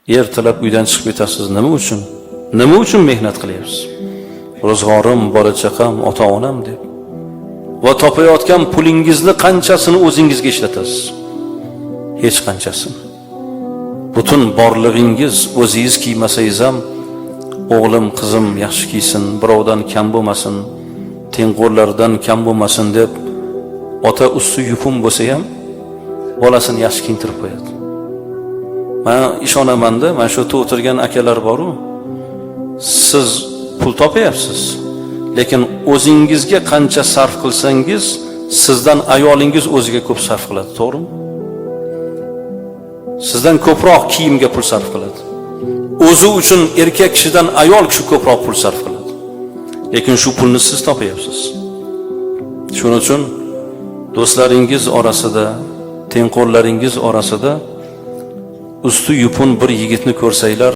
Ertalab uydan chiqib ketasiz. Nima uchun? Nima uchun mehnat qilyapsiz? Ro'zg'orim, bola chaqam, ota-onam deb. Va topayotgan pulingizni qanchasini o'zingizga ishlatasiz? Hech qanchasini. Butun borlig'ingiz o'zingiz kiymasangiz ham, o'g'lim, qizim yaxshi kiysin, birovdan kam bo'lmasin, tengqurlardan kam bo'lmasin deb ota usti yupun bo'lsa ham bolasini yaxshi kiyintirib qo'yadi. Men ishonaman-da, mana shu yerda o'tirgan akalar bor-ku, siz pul topayapsiz, lekin o'zingizga qancha sarf qilsangiz, sizdan ayolingiz o'ziga ko'p sarf qiladi, to'g'rimi? Sizdan ko'proq kiyimga pul sarf qiladi. O'zi uchun erkak kishidan ayol kishi ko'proq pul sarf qiladi. Lekin shu pulni siz topayapsiz. Shuning uchun do'stlaringiz orasida, tengqurlaringiz orasida usti yupun bir yigitni ko'rsanglar,